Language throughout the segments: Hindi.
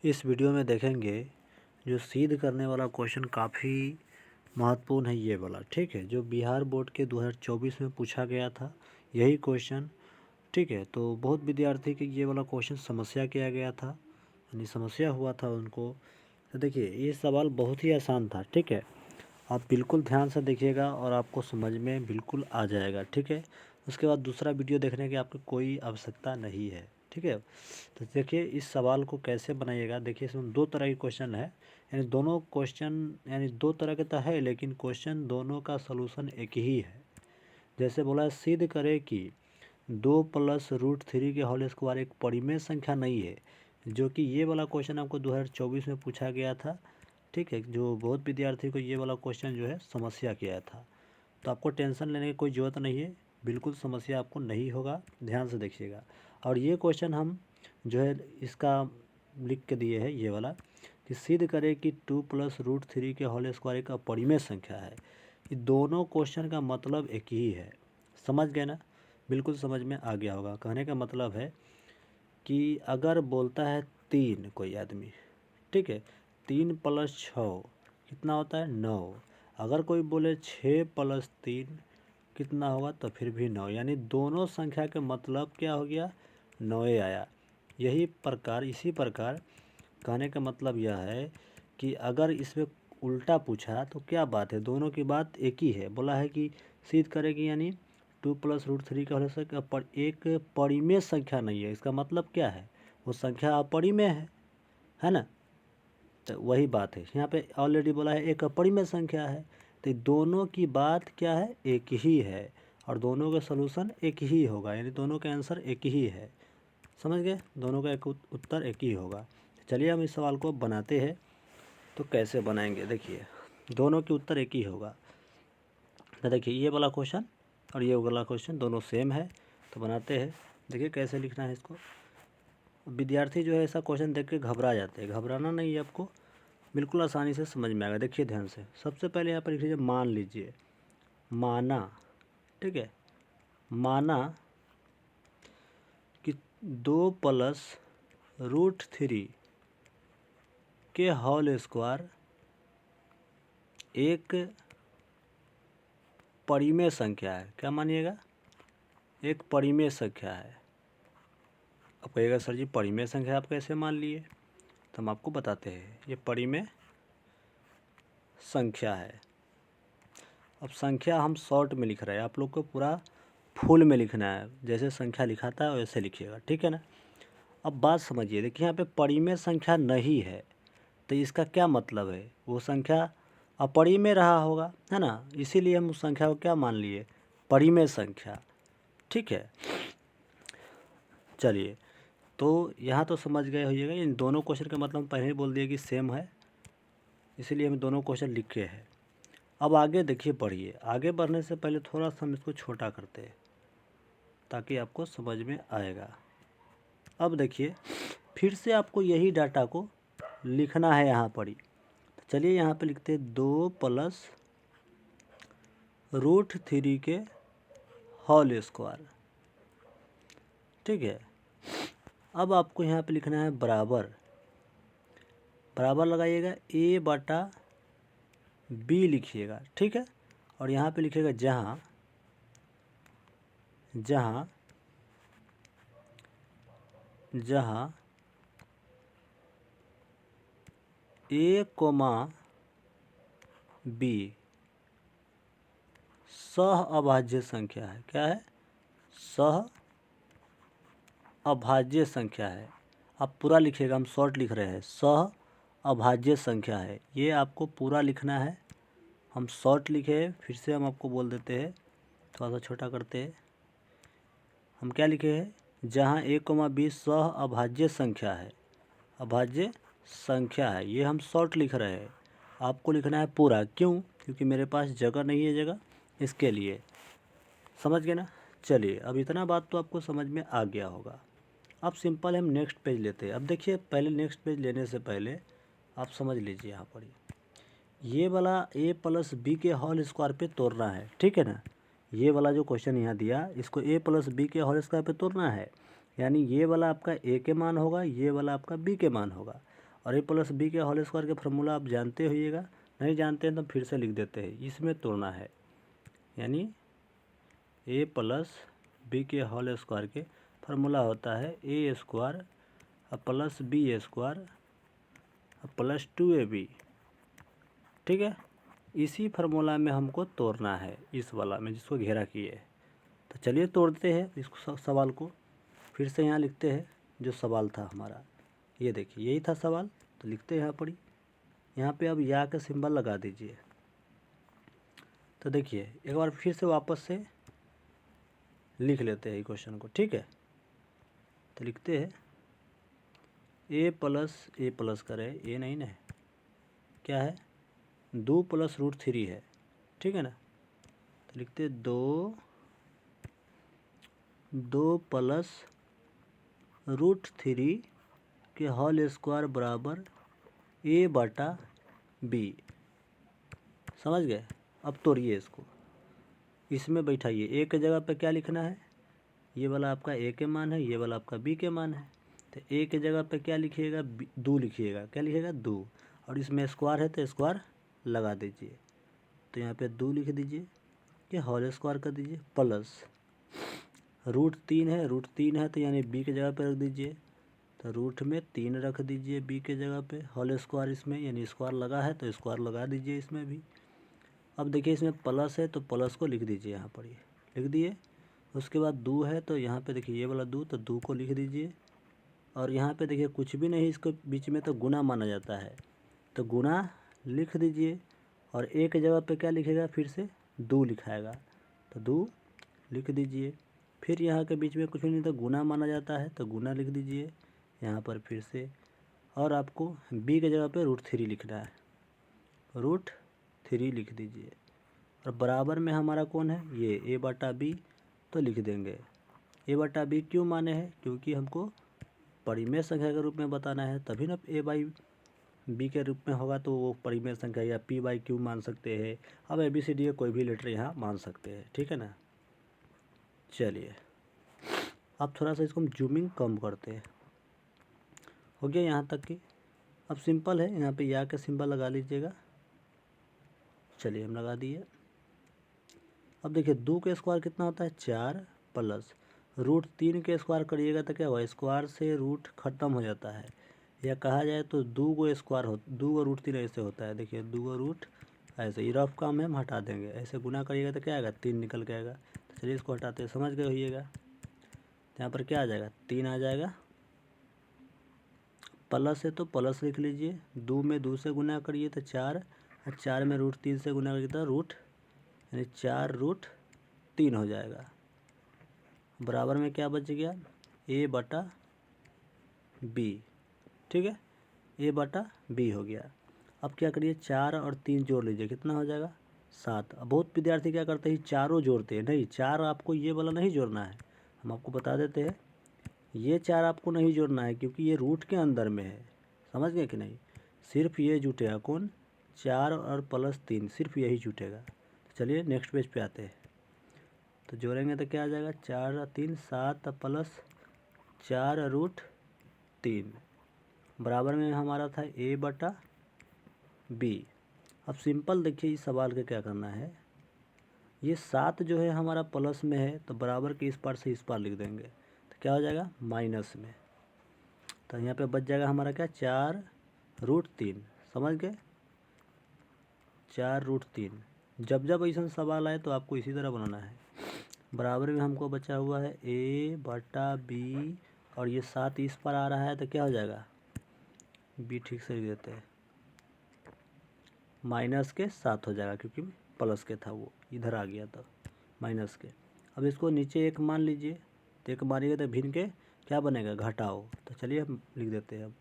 इस वीडियो में देखेंगे जो सिद्ध करने वाला क्वेश्चन काफ़ी महत्वपूर्ण है ये वाला, ठीक है। जो बिहार बोर्ड के 2024 में पूछा गया था यही क्वेश्चन, ठीक है। तो बहुत विद्यार्थी के ये वाला क्वेश्चन समस्या किया गया था, यानी समस्या हुआ था उनको। तो देखिए ये सवाल बहुत ही आसान था, ठीक है। आप बिल्कुल ध्यान से देखिएगा और आपको समझ में बिल्कुल आ जाएगा, ठीक है। उसके बाद दूसरा वीडियो देखने की आपको कोई आवश्यकता नहीं है, ठीक है। तो देखिए इस सवाल को कैसे बनाइएगा। देखिए इसमें दो तरह के क्वेश्चन है, यानी दोनों क्वेश्चन यानी दो तरह के तो है, लेकिन क्वेश्चन दोनों का सलूशन एक ही है। जैसे बोला है सिद्ध करे कि 2+√3 के होल स्क्वायर एक परिमेय संख्या नहीं है, जो कि ये वाला क्वेश्चन आपको 2024 में पूछा गया था, ठीक है। जो बहुत विद्यार्थी को ये वाला क्वेश्चन जो है समस्या किया था। तो आपको टेंशन लेने की कोई ज़रूरत नहीं है, बिल्कुल समस्या आपको नहीं होगा, ध्यान से देखिएगा। और ये क्वेश्चन हम जो है इसका लिख के दिए है ये वाला कि सिद्ध करें कि 2+√3 के होल स्क्वायर एक अपरिमेय संख्या है। ये दोनों क्वेश्चन का मतलब एक ही है, समझ गए ना। बिल्कुल समझ में आ गया होगा। कहने का मतलब है कि अगर बोलता है 3 कोई आदमी, ठीक है, 3+6 कितना होता है 9। अगर कोई बोले 6+3 कितना होगा तो फिर भी 9, यानी दोनों संख्या के मतलब क्या हो गया 9 आया। इसी प्रकार कहने का मतलब यह है कि अगर इसमें उल्टा पूछा तो क्या बात है, दोनों की बात एक ही है। बोला है कि सिद्ध करेगी, यानी 2+√3 का होल स्क्वायर पर एक परिमेय संख्या नहीं है। इसका मतलब क्या है, वो संख्या अपरिमेय है ना। तो वही बात है यहाँ पे ऑलरेडी बोला है एक अपरिमेय संख्या है। तो दोनों की बात क्या है, एक ही है, और दोनों का सलूशन एक ही होगा, यानी दोनों का आंसर एक ही है। समझ गए, दोनों का एक उत्तर एक ही होगा। चलिए हम इस सवाल को बनाते हैं। तो कैसे बनाएंगे, देखिए दोनों के उत्तर एक ही होगा। तो देखिए ये वाला क्वेश्चन और ये वाला क्वेश्चन दोनों सेम है, तो बनाते हैं। देखिए कैसे लिखना है इसको। विद्यार्थी जो है ऐसा क्वेश्चन देख के घबरा जाते हैं, घबराना नहीं है आपको, बिल्कुल आसानी से समझ में आएगा। देखिए ध्यान से, सबसे पहले यहाँ पर लिख लीजिए मान लीजिए, माना, ठीक है, माना कि 2+√3 के होल स्क्वायर एक परिमेय संख्या है। क्या मानिएगा, एक परिमेय संख्या है। अब कहिएगा सर जी परिमेय संख्या आप कैसे मान लिए, तो हम आपको बताते हैं। ये परिमेय संख्या है। अब संख्या हम शॉर्ट में लिख रहे हैं, आप लोग को पूरा फुल में लिखना है, जैसे संख्या लिखाता है वैसे लिखिएगा, ठीक है ना। अब बात समझिए, देखिए यहाँ पे परिमेय संख्या नहीं है, तो इसका क्या मतलब है, वो संख्या अपरिमेय रहा होगा, है ना। इसीलिए हम उस संख्या को क्या मान लिए, परिमेय संख्या, ठीक है। चलिए तो यहाँ तो समझ गए होइएगा, इन दोनों क्वेश्चन का मतलब पहले ही बोल दिए कि सेम है, इसीलिए हम दोनों क्वेश्चन लिखे हैं। अब आगे देखिए, पढ़िए। आगे बढ़ने से पहले थोड़ा सा हम इसको छोटा करते हैं ताकि आपको समझ में आएगा। अब देखिए फिर से आपको यही डाटा को लिखना है यहाँ पर ही। तो चलिए यहाँ पे लिखते हैं 2+√3 के होल स्क्वायर, ठीक है। अब आपको यहाँ पे लिखना है बराबर, बराबर लगाइएगा a/b लिखिएगा, ठीक है। और यहाँ पे लिखिएगा जहाँ जहाँ जहाँ a, b सह अभाज्य संख्या है। क्या है, सह अभाज्य संख्या है। आप पूरा लिखिएगा, हम शॉर्ट लिख रहे हैं, सह अभाज्य संख्या है, ये आपको पूरा लिखना है। हम शॉर्ट लिखे, फिर से हम आपको बोल देते हैं, थोड़ा सा छोटा करते हैं। हम क्या लिखे हैं, जहाँ a, b सह अभाज्य संख्या है, अभाज्य संख्या है, ये हम शॉर्ट लिख रहे हैं। आपको लिखना है पूरा, क्यों, क्योंकि मेरे पास जगह नहीं है, जगह इसके लिए। समझ गए ना। चलिए अब इतना बात तो आपको समझ में आ गया होगा। अब सिंपल हम नेक्स्ट पेज लेते हैं। अब देखिए पहले नेक्स्ट पेज लेने से पहले आप समझ लीजिए, यहाँ पर ये वाला a+b के होल स्क्वायर पे तोड़ना है, ठीक है ना। ये वाला जो क्वेश्चन यहाँ दिया, इसको a+b के होल स्क्वायर पे तोड़ना है, यानी ये वाला आपका a के मान होगा, ये वाला आपका b के मान होगा। और ए प्लस बी के होल स्क्वायर का फार्मूला आप जानते होइएगा, नहीं जानते हैं तो फिर से लिख देते हैं, इसमें तोड़ना है। यानी ए प्लस बी के होल स्क्वायर के फार्मूला होता है A square plus B square plus 2ab। ठीक है, इसी फार्मूला में हमको तोड़ना है, इस वाला में जिसको घेरा किए। तो चलिए तोड़ते हैं इसको, सवाल को फिर से यहाँ लिखते हैं जो सवाल था हमारा। ये देखिए यही था सवाल, तो लिखते हैं यहाँ पर ही। यहाँ पे अब या का सिंबल लगा दीजिए। तो देखिए एक बार फिर से वापस से लिख लेते हैं क्वेश्चन को। ठीक है, तो लिखते हैं ए प्लस करें, ए नहीं ना, क्या है 2 + √3 है। ठीक है ना, तो लिखते 2 + √3 के होल स्क्वायर बराबर a/b। समझ गए? अब तोड़िए इसको, इसमें बैठाइए। ए के जगह पे क्या लिखना है, ये वाला आपका ए के मान है, ये वाला आपका बी के मान है। तो ए के जगह पे क्या लिखिएगा, 2 लिखिएगा। क्या लिखिएगा, 2। और इसमें स्क्वायर है तो स्क्वायर लगा दीजिए। तो यहाँ पे 2 लिख दीजिए, कि होल स्क्वायर कर दीजिए, प्लस √3 है, √3 है तो यानी बी के जगह पे रख दीजिए। तो रूट में 3 रख दीजिए बी के जगह पे, होल स्क्वायर इसमें यानी स्क्वायर लगा है तो स्क्वायर लगा दीजिए इसमें भी। अब देखिए इसमें प्लस है तो प्लस को लिख दीजिए यहाँ पर, ये लिख दिए। उसके बाद 2 है तो यहाँ पे देखिए ये वाला 2, तो 2 को लिख दीजिए। और यहाँ पे देखिए कुछ भी नहीं इसको बीच में, तो गुना माना जाता है, तो गुना लिख दीजिए। और ए के जगह पे क्या लिखेगा, फिर से 2 लिखाएगा, तो 2 लिख दीजिए। फिर यहाँ के बीच में कुछ भी नहीं, तो गुना माना जाता है, तो गुना लिख दीजिए यहाँ पर फिर से। और आपको बी के जगह पे √3 लिखना है, √3 लिख दीजिए। और बराबर में हमारा कौन है, ये a/b, तो लिख देंगे। a/b क्यों माने हैं, क्योंकि हमको परिमेय संख्या के रूप में बताना है, तभी ना a/b के रूप में होगा, तो वो परिमेय संख्या या p/q मान सकते हैं। अब ABCD कोई भी लेटर यहाँ मान सकते हैं। ठीक है ना, चलिए अब थोड़ा सा इसको हम जूमिंग कम करते हैं। हो गया यहाँ तक की। अब सिंपल है, यहाँ पे या का सिंबल लगा लीजिएगा। चलिए हम लगा दिए। अब देखिए 2 के स्क्वायर कितना होता है, 4 प्लस √3 के स्क्वायर करिएगा तो क्या हुआ, स्क्वायर से रूट खत्म हो जाता है, या कहा जाए तो 2 को स्क्वायर हो, 2 को √3 ऐसे होता है। देखिए 2 को रूट ऐसे, ये रफ काम है हम हटा देंगे, ऐसे गुना करिएगा तो क्या आएगा, 3 निकल के आएगा। तो चलिए इसको हटाते हैं, समझ गए होइएगा। तो यहाँ पर क्या आ जाएगा, 3 आ जाएगा। प्लस है तो प्लस लिख लीजिए, 2 में 2 से गुना करिए तो 4, और 4 में √3 से गुना करिए तो यानी 4√3 हो जाएगा। बराबर में क्या बच गया, a/b। ठीक है, a/b हो गया। अब क्या करिए, 4 और 3 जोड़ लीजिए, कितना हो जाएगा, 7। अब बहुत विद्यार्थी क्या करते हैं, चारों जोड़ते हैं। नहीं, 4 आपको ये वाला नहीं जोड़ना है, हम आपको बता देते हैं। ये 4 आपको नहीं जोड़ना है, क्योंकि ये रूट के अंदर में है। समझ गए कि नहीं, सिर्फ ये जुटेगा, कौन, 4 और प्लस 3, सिर्फ यही जुटेगा। चलिए नेक्स्ट पेज पे आते हैं। तो जोड़ेंगे तो क्या आ जाएगा, 4 और 3 7 प्लस 4√3 बराबर में हमारा था a/b। अब सिंपल देखिए इस सवाल का क्या करना है, ये 7 जो है हमारा प्लस में है, तो बराबर के इस पार से इस पार लिख देंगे, तो क्या हो जाएगा, माइनस में। तो यहाँ पे बच जाएगा हमारा क्या, 4√3। समझ गए, 4√3। जब जब ऐसा सवाल आए तो आपको इसी तरह बनाना है। बराबर में हमको बचा हुआ है a/b, और ये 7 इस पर आ रहा है, तो क्या हो जाएगा, b ठीक से लिख देते हैं, माइनस के 7 हो जाएगा, क्योंकि प्लस के था वो इधर आ गया तो माइनस के। अब इसको नीचे 1 मान लीजिए, तो 1 मानिएगा तो भिन्न के क्या बनेगा, घटाओ। तो चलिए हम लिख देते हैं, अब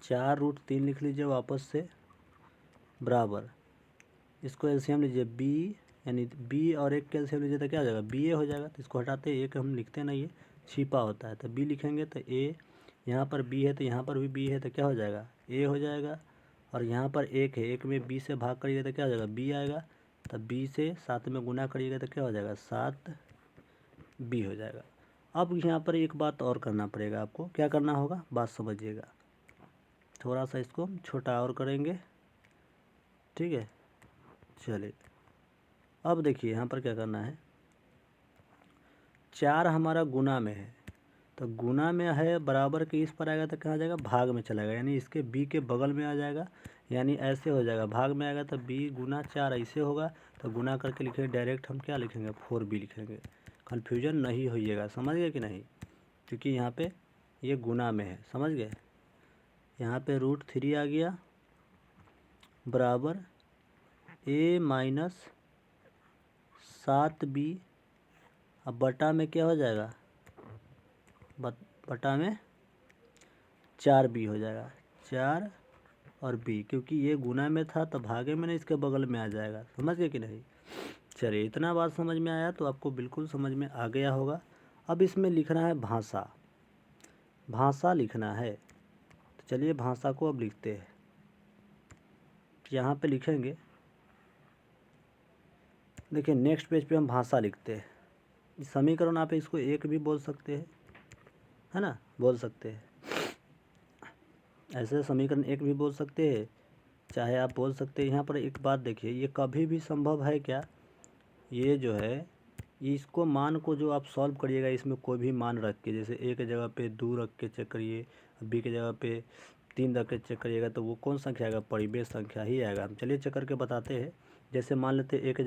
4√3 लिख लीजिए वापस से, बराबर इसको एलसीएम लीजिए, b यानी b और 1 के एलसीएम लीजिए तो क्या हो जाएगा, ba हो जाएगा। तो इसको हटाते हैं, 1 हम लिखते नहीं है, छिपा होता है, तो b लिखेंगे तो a, यहाँ पर b है तो यहाँ पर भी b है, तो क्या हो जाएगा, a हो जाएगा। और यहाँ पर 1 है, 1 में b से भाग करिएगा तो क्या हो जाएगा, b आएगा। तो b से 7 में गुना करिएगा तो क्या हो जाएगा, 7b हो जाएगा। अब यहाँ पर एक बात और करना पड़ेगा आपको। क्या करना होगा, बात समझिएगा। थोड़ा सा इसको हम छोटा और करेंगे, ठीक है। चलिए अब देखिए यहाँ पर क्या करना है। 4 हमारा गुना में है, तो गुना में है बराबर के इस पर आएगा तो कहाँ जाएगा, भाग में चला जाएगा, यानी इसके b के बगल में आ जाएगा। यानी ऐसे हो जाएगा, भाग में आएगा तो b गुना 4 ऐसे होगा, तो गुना करके लिखेंगे डायरेक्ट। हम क्या लिखेंगे, 4b लिखेंगे। कन्फ्यूजन नहीं होइएगा, समझ गए कि नहीं, क्योंकि यहाँ पे ये गुना में है, समझ गए। यहाँ पे √3 आ गया बराबर a माइनस 7b। अब बटा में क्या हो जाएगा, बटा में 4b हो जाएगा, 4 और b, क्योंकि ये गुना में था तो भागे में नहीं, इसके बगल में आ जाएगा। समझ गए कि नहीं। चलिए इतना बात समझ में आया तो आपको बिल्कुल समझ में आ गया होगा। अब इसमें लिखना है भाषा, भाषा लिखना है। तो चलिए भाषा को अब लिखते हैं। यहाँ पे लिखेंगे, देखिए नेक्स्ट पेज पे हम भाषा लिखते हैं। समीकरण आप इसको एक भी बोल सकते हैं, है ना, बोल सकते हैं। ऐसे समीकरण एक भी बोल सकते हैं, चाहे आप बोल सकते हैं। यहाँ पर एक बात देखिए, ये कभी भी संभव है क्या, ये जो है इसको मान को जो आप सॉल्व करिएगा, इसमें कोई भी मान रख के, जैसे ए के जगह पे 2 रख के चेक करिए, बी के जगह पे 3 रख के चेक करिएगा, तो वो कौन संख्या आएगा, परिमेय संख्या ही आएगा। हम चलिए चेक करके बताते हैं। जैसे मान लेते हैं ए के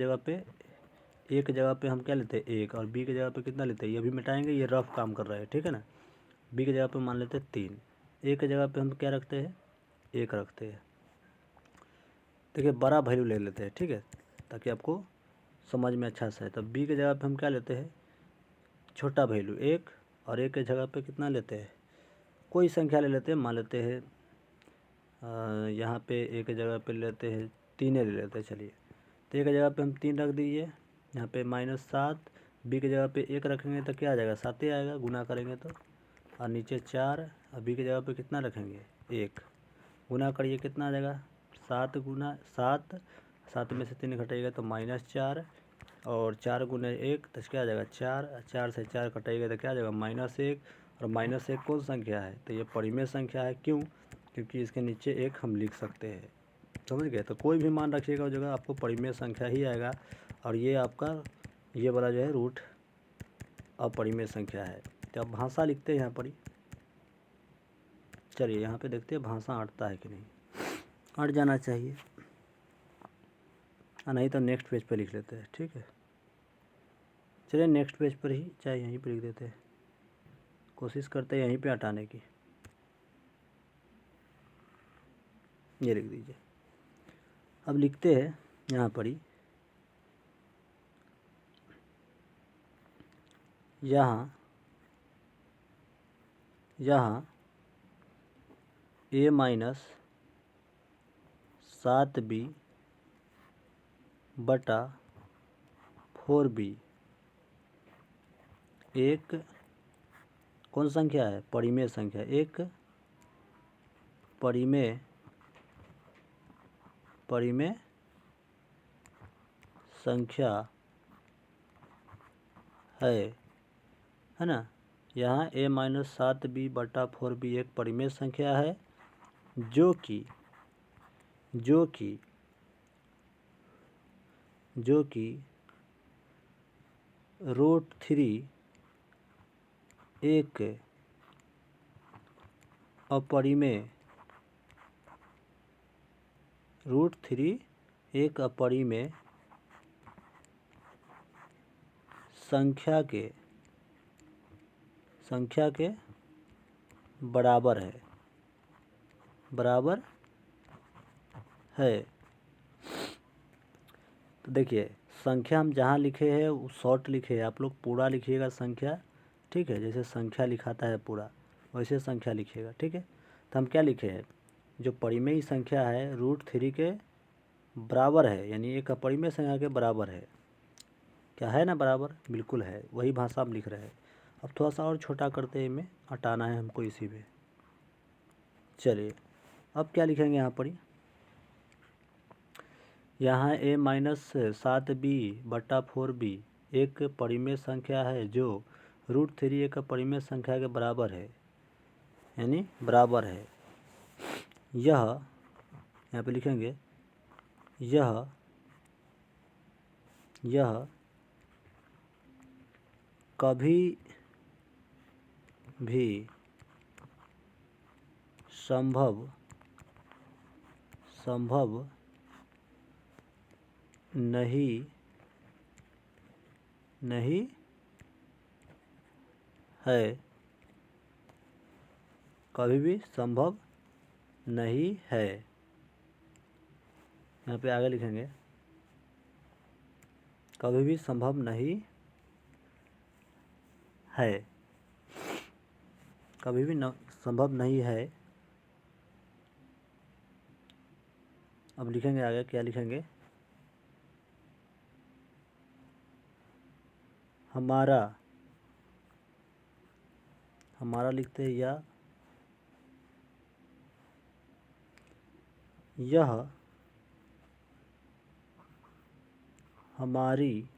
जगह पे हम क्या लेते हैं 1, और बी के जगह पे कितना लेते हैं, ये भी मिटाएंगे, ये रफ काम कर रहा है, ठीक है ना। बी के जगह पे मान लेते हैं 3, ए के जगह पे हम क्या रखते हैं, 1 रखते हैं। देखिए बड़ा वैल्यू ले लेते हैं, ठीक है, ताकि आपको समझ में अच्छा से है। तो बी के जगह पे हम क्या लेते हैं, छोटा वैल्यू 1, और ए के जगह पे कितना लेते हैं, कोई संख्या ले लेते हैं। मान लेते हैं यहाँ पे ए के जगह पे लेते हैं 3 ले लेते हैं। चलिए तो ए के जगह पे हम 3 रख दीजिए, यहाँ पे -7, बी के जगह पे 1 रखेंगे तो क्या आ जाएगा, 7 ही आएगा, गुना करेंगे तो। और नीचे 4, और बी के जगह पे कितना रखेंगे 1, गुना करिए कितना आ जाएगा, 7 गुना 7, 7 में से 3 घटाइएगा तो -4, और 4 गुना 1 तो क्या आ जाएगा 4, 4 से 4 घटाइएगा तो क्या आ जाएगा -1। और -1 कौन संख्या है, तो ये परिमेय संख्या है। क्यों, क्योंकि इसके नीचे 1 हम लिख सकते हैं, समझ गए। तो कोई भी मान रखिएगा उस जगह आपको परिमेय संख्या ही आएगा। और ये आपका ये वाला जो है रूट अपरिमेय संख्या है। तो अब भाषा लिखते हैं यहाँ पर ही। चलिए यहाँ पे देखते हैं भाषा अटता है कि नहीं, अट जाना चाहिए, नहीं तो नेक्स्ट पेज पे लिख लेते हैं, ठीक है। चलिए नेक्स्ट पेज पर ही, चाहे यहीं पे लिख देते हैं, कोशिश करते हैं यहीं पे हटाने की। ये लिख दीजिए। अब लिखते हैं यहाँ पर ही, यहाँ a माइनस 7b बटा 4b एक कौन संख्या है, परिमेय संख्या, एक परिमेय संख्या है ना। यहाँ a माइनस 7b बटा 4b एक परिमेय संख्या है, जो कि √3 एक अपरिमेय संख्या के बराबर है। तो देखिए संख्या हम जहाँ लिखे हैं वो शॉर्ट लिखे हैं, आप लोग पूरा लिखिएगा संख्या, ठीक है। जैसे संख्या लिखाता है पूरा, वैसे संख्या लिखिएगा, ठीक है। तो हम क्या लिखे हैं, जो परिमेय संख्या है √3 के बराबर है, यानी एक अपरिमेय संख्या के बराबर है। क्या है ना, बराबर, बिल्कुल है, वही भाषा हम लिख रहे हैं। अब थोड़ा सा और छोटा करते हैं, में हटाना है हमको इसी में। चलिए अब क्या लिखेंगे यहाँ पर, यहाँ a माइनस 7b बटा 4b एक परिमेय संख्या है, जो √3 एक अपरिमेय संख्या के बराबर है, यानी बराबर है। यह यहाँ पे लिखेंगे यह कभी भी संभव नहीं है, कभी भी संभव नहीं है। यहाँ पे आगे लिखेंगे कभी भी संभव नहीं है, कभी भी संभव नहीं है। अब लिखेंगे आगे, क्या लिखेंगे, हमारा लिखते हैं यह हमारी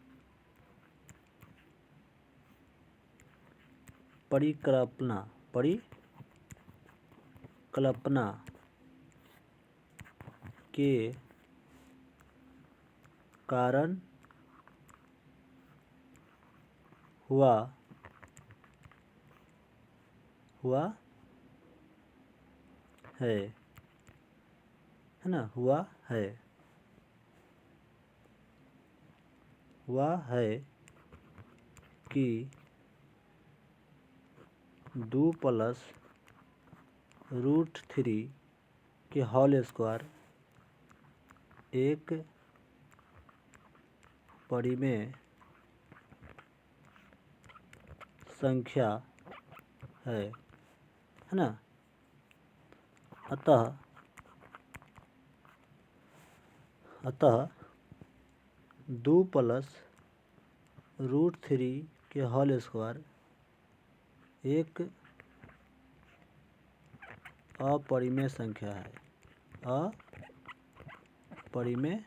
परिकल्पना के कारण हुआ है ना, हुआ है कि 2 + √3 के होल स्क्वायर एक परिमेय संख्या है ना। अतः 2 + √3 के होल स्क्वायर एक अपरिमेय संख्या है, अपरिमेय,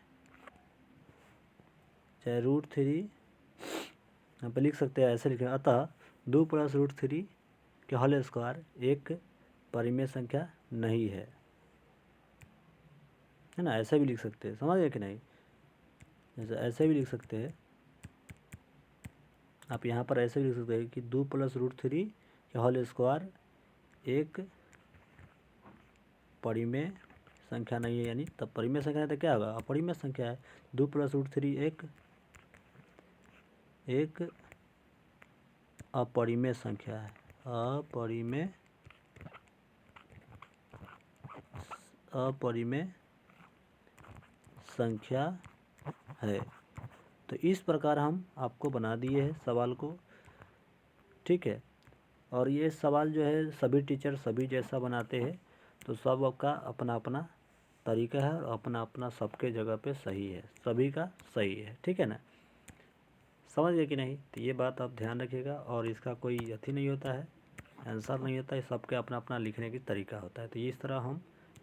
चाहे √3 यहाँ पे लिख सकते हैं, ऐसे लिखें, अतः 2 + √3 के होल स्क्वायर एक परिमेय संख्या नहीं है ना। ऐसे भी लिख सकते हैं, समझ गए कि नहीं, जैसे ऐसे भी लिख सकते हैं आप, यहाँ पर ऐसे भी लिख सकते हैं कि 2 + √3 के होल स्क्वायर एक परिमेय संख्या नहीं है, यानी तब परिमेय संख्या है तो क्या होगा, अपरिमेय संख्या है। 2 + √3 एक अपरिमेय संख्या है, अपरिमेय संख्या है। तो इस प्रकार हम आपको बना दिए हैं सवाल को, ठीक है। और ये सवाल जो है सभी टीचर सभी जैसा बनाते हैं, तो सब का अपना अपना तरीका है और अपना अपना सबके जगह पे सही है, सभी का सही है, ठीक है ना, समझ गए कि नहीं। तो ये बात आप ध्यान रखिएगा, और इसका कोई अथी नहीं होता है, आंसर नहीं होता है, सबके अपना अपना लिखने की तरीका होता है। तो इस तरह हम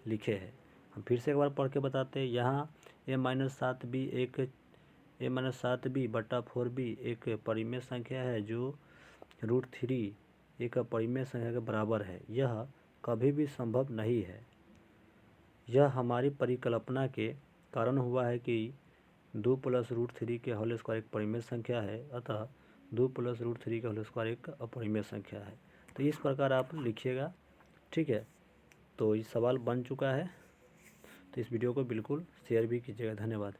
लिखे हैं। हम फिर से एक बार पढ़ के बताते हैं। यहाँ a-7b एक परिमेय संख्या है जो √3 एक अपरिमेय संख्या के बराबर है। यह कभी भी संभव नहीं है। यह हमारी परिकल्पना के कारण हुआ है कि 2 + √3 के होल स्क्वायर एक परिमेय संख्या है, अतः 2 + √3 के होल स्क्वायर एक अपरिमेय संख्या है। तो इस प्रकार आप लिखिएगा, ठीक है। तो ये सवाल बन चुका है, तो इस वीडियो को बिल्कुल शेयर भी कीजिएगा। धन्यवाद।